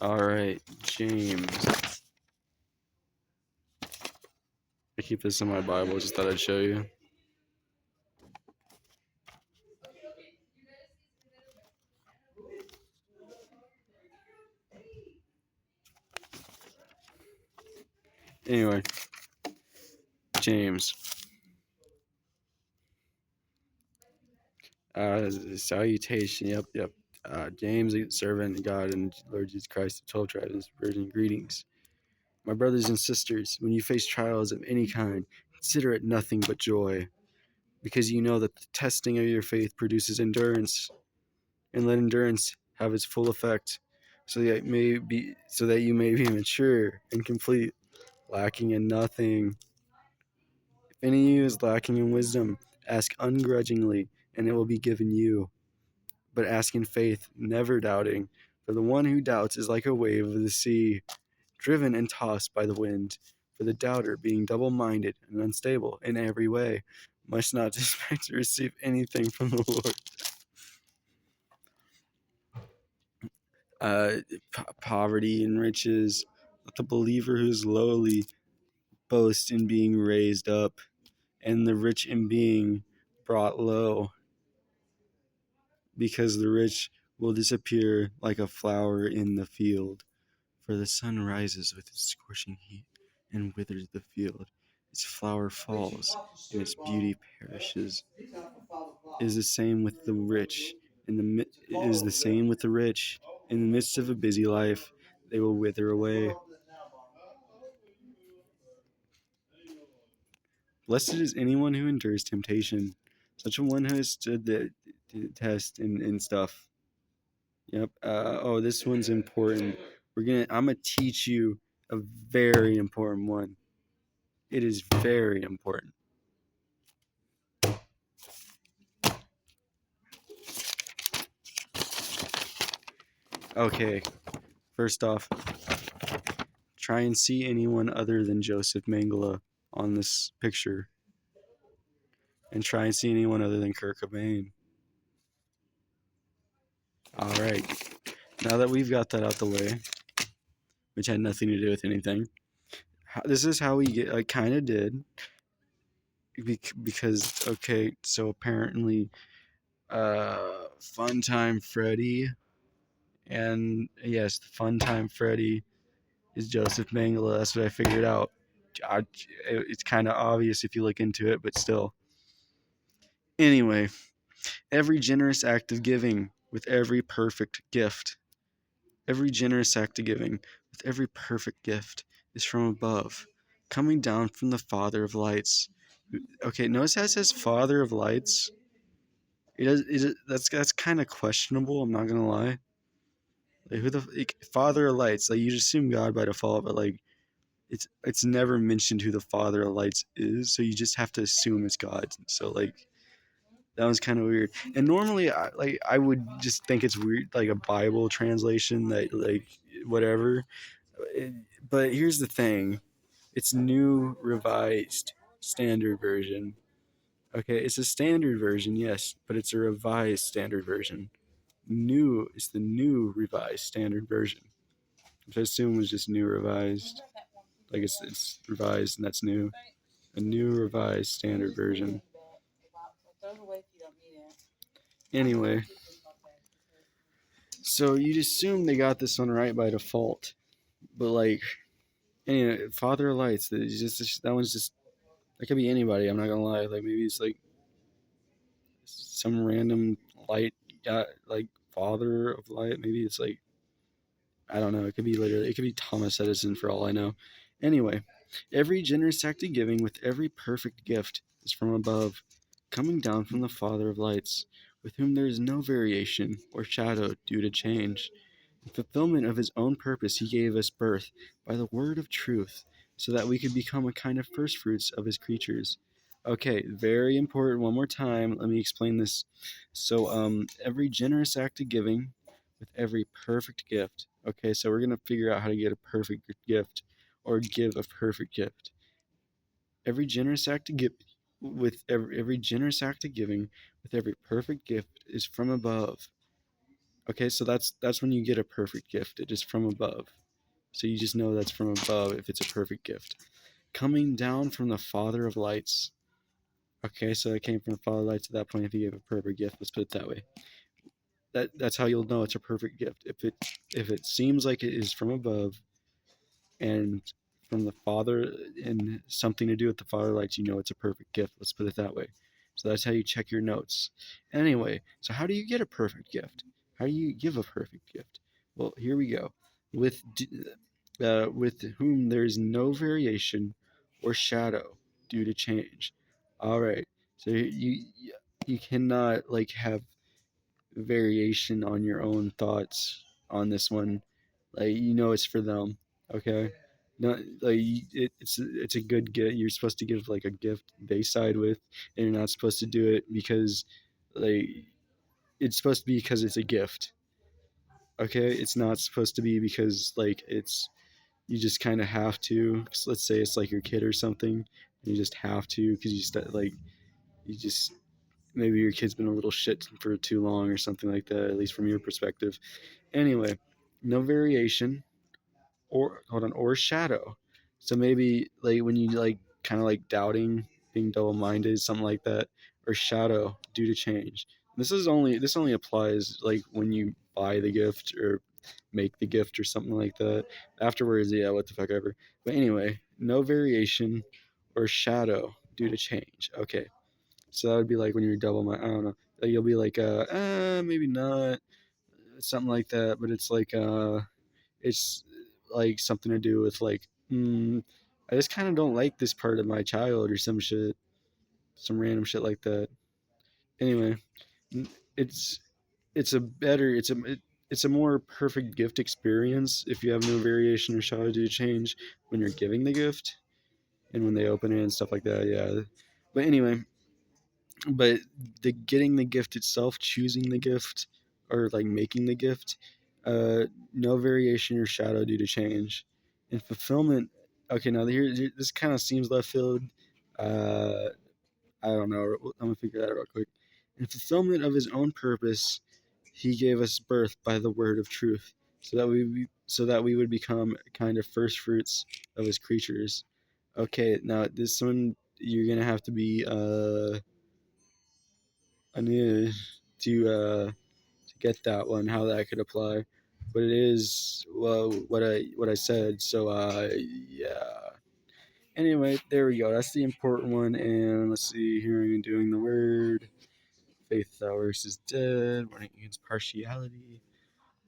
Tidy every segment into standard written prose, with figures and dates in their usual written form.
Alright, James. I keep this in my Bible, just thought I'd show you. Anyway, James. Salutation. Yep. James, a servant of God and Lord Jesus Christ, the 12 tribes, virgin greetings. My brothers and sisters, when you face trials of any kind, consider it nothing but joy, because you know that the testing of your faith produces endurance, and let endurance have its full effect, so that you may be mature and complete, lacking in nothing. If any of you is lacking in wisdom, ask ungrudgingly, and it will be given you. But ask in faith, never doubting. For the one who doubts is like a wave of the sea, driven and tossed by the wind. For the doubter, being double minded and unstable in every way, must not expect to receive anything from the Lord. Poverty and riches. Let the believer who is lowly boast in being raised up, and the rich in being brought low, because the rich will disappear like a flower in the field. For the sun rises with its scorching heat and withers the field. Its flower falls, and its beauty perishes. It is the same with the rich. It is the same with the rich. In the midst of a busy life, they will wither away. Blessed is anyone who endures temptation, such a one who has stood the test and stuff. Yep. This one's important. I'm gonna teach you a very important one. It is very important. Okay. First off, try and see anyone other than Joseph Mengele on this picture, and try and see anyone other than Kurt Cobain. All right. Now that we've got that out the way, which had nothing to do with anything, this is how we get. I kind of did because okay. So apparently, Funtime Freddy, and yes, the Funtime Freddy is Joseph Mengele. That's what I figured out. It's kind of obvious if you look into it, but still. Anyway, every generous act of giving with every perfect gift, every generous act of giving with every perfect gift is from above, coming down from the Father of lights. Okay, notice how it says Father of lights. That's kind of questionable. I'm not gonna lie. Like Father of lights? Like you just assume God by default, but like it's never mentioned who the Father of lights is, so you just have to assume it's God. So like that was kind of weird. And normally, I would just think it's weird, like a Bible translation that like whatever. But here's the thing: it's New Revised Standard Version. Okay, it's a standard version, yes, but it's a revised standard version. New is the New Revised Standard Version, which I assume was just New Revised. Like it's revised and that's new. A new revised standard version. Anyway, so you'd assume they got this one right by default, but like, anyway, Father of Lights. That one's just that could be anybody. I'm not gonna lie. Like maybe it's like some random light, like Father of Light. Maybe it's like I don't know. It could be Thomas Edison for all I know. Anyway, every generous act of giving with every perfect gift is from above, coming down from the Father of lights, with whom there is no variation or shadow due to change. In fulfillment of his own purpose, he gave us birth by the word of truth, so that we could become a kind of firstfruits of his creatures. Okay, very important. One more time, let me explain this. So, every generous act of giving with every perfect gift. Okay, so we're gonna figure out how to get a perfect gift or give a perfect gift. Every generous act of give with every generous act of giving with every perfect gift is from above, Okay, so that's when you get a perfect gift. It is from above. So you just know that's from above if it's a perfect gift. Coming down from the Father of lights. Okay, so it came from the Father of lights at that point if you gave a perfect gift. Let's put it that way. That's how you'll know it's a perfect gift. If it seems like it is from above and from the Father and something to do with the Father lights, you know it's a perfect gift. Let's put it that way. So that's how you check your notes. Anyway, so how do you get a perfect gift? How do you give a perfect gift? Well, here we go. With with whom there is no variation or shadow due to change. All right. So you cannot like have variation on your own thoughts on this one. Like you know it's for them. Okay. Not like it's a good gift. You're supposed to give like a gift they side with, and you're not supposed to do it because like it's supposed to be because it's a gift. Okay, it's not supposed to be because like it's you just kind of have to. 'Cause let's say it's like your kid or something, and you just have to because like you just maybe your kid's been a little shit for too long or something like that. At least from your perspective. Anyway, no variation or hold on or shadow. So maybe like when you like kind of like doubting, being double-minded, something like that, or shadow due to change. This only applies like when you buy the gift or make the gift or something like that. Afterwards, yeah, what the fuck ever. But anyway, no variation or shadow due to change. Okay, so that would be like when you're double mind. I don't know. Like, you'll be like, maybe not, something like that. But it's like something to do with like, I just kind of don't like this part of my child or some shit, some random shit like that. Anyway, it's it's a better, it's a more perfect gift experience if you have no variation or shadow due to change when you're giving the gift and when they open it and stuff like that. Yeah, but anyway, but the getting the gift itself, choosing the gift, or like making the gift, no variation or shadow due to change. And fulfillment. Okay, now this kind of seems left field. Uh, I don't know. I'm gonna figure that out real quick. In fulfillment of His own purpose, He gave us birth by the word of truth, so that we would become kind of first fruits of His creatures. Okay, now this one you're gonna have to be I need to get that one, how that could apply. But it is well what I said. So yeah. Anyway, there we go. That's the important one. And let's see, hearing and doing the word. Faith thou versus dead. Running against partiality.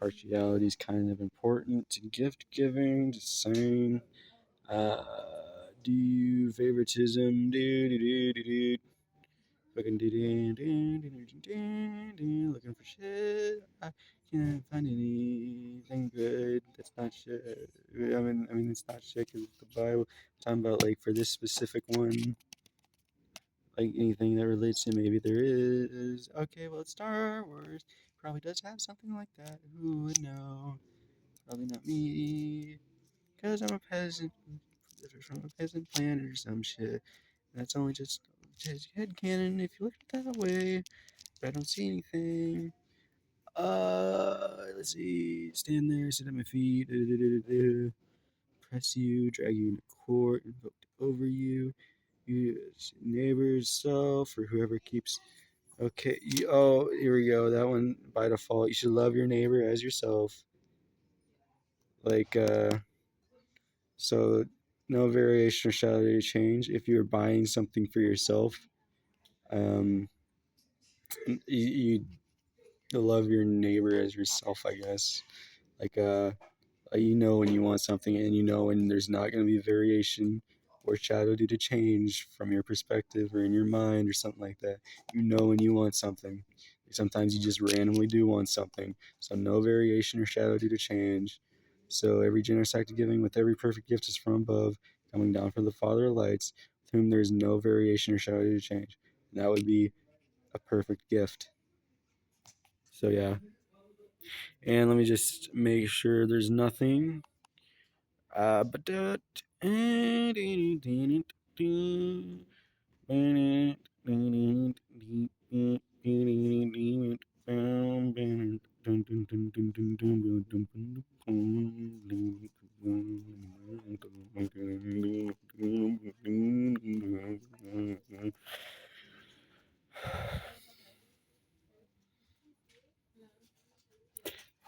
Partiality is kind of important to gift giving. Just saying. Uh, do you favoritism? Do do do do do. Fucking looking for shit. I can't find anything good. That's not shit. I mean, it's not shit because it's the Bible. I'm talking about like for this specific one, like anything that relates to maybe there is. Okay, well, it's Star Wars. Probably does have something like that. Who would know? Probably not me, cause I'm a peasant from a peasant planet or some shit. That's only just headcanon if you look at it that way. But I don't see anything. Let's see. Stand there, sit at my feet. Press you, drag you into court, invoked over you. You, neighbor's self, or whoever keeps. Okay. Oh, here we go. That one by default. You should love your neighbor as yourself. Like, so no variation or shadow to change. If you're buying something for yourself, um, you love your neighbor as yourself, I guess. Like, you know when you want something, and you know when there's not going to be variation or shadow due to change from your perspective or in your mind or something like that. You know when you want something. Sometimes you just randomly do want something. So no variation or shadow due to change. So every generous act of giving with every perfect gift is from above, coming down from the Father of lights, with whom there is no variation or shadow due to change. And that would be a perfect gift. So yeah. And let me just make sure there's nothing. But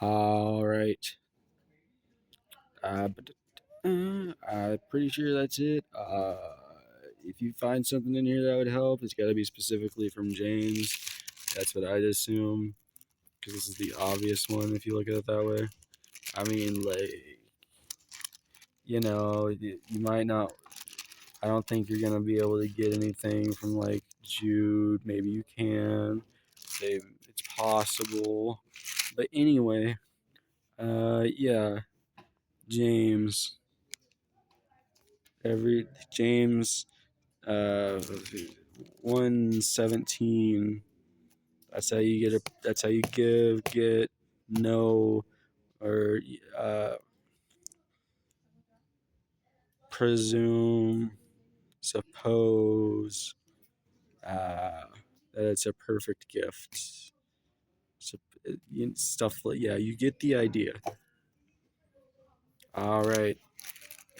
All right. I'm pretty sure that's it. If you find something in here that would help, it's got to be specifically from James. That's what I'd assume, because this is the obvious one if you look at it that way. I mean, like, you might not. I don't think you're gonna be able to get anything from like Jude. Maybe you can. Say it's possible, but anyway, yeah, James. James 1:17. That's how you get a. That's how you give, get, know, or presume, suppose that it's a perfect gift. So, stuff like, yeah, you get the idea. All right,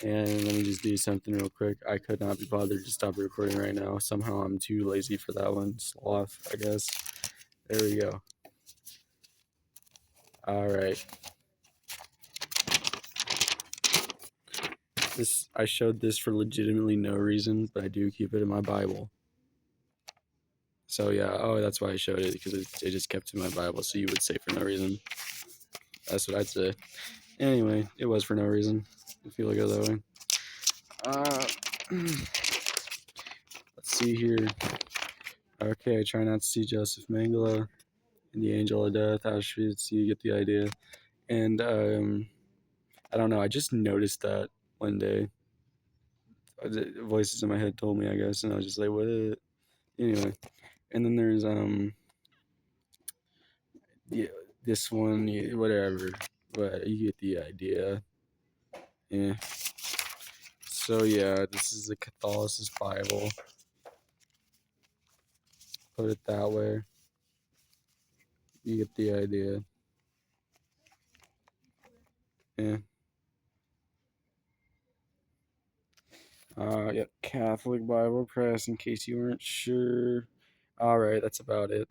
and let me just do something real quick. I could not be bothered to stop recording right now. Somehow I'm too lazy for that one. Sloth, I guess. There we go. All right. I showed this for legitimately no reason, but I do keep it in my Bible. So yeah, oh, that's why I showed it, because it just kept in my Bible. So you would say for no reason. That's what I'd say. Anyway, it was for no reason, if you look at it that way. Let's see here. Okay, try not to see Joseph Mengele and the Angel of Death, Auschwitz. You get the idea. And I don't know. I just noticed that one day. The voices in my head told me, I guess, and I was just like, "What?" Anyway, and then there's yeah, this one, yeah, whatever. But you get the idea. Yeah. So yeah, this is the Catholicist Bible. Put it that way. You get the idea. Yeah. Yep. Catholic Bible Press, in case you weren't sure. All right, that's about it.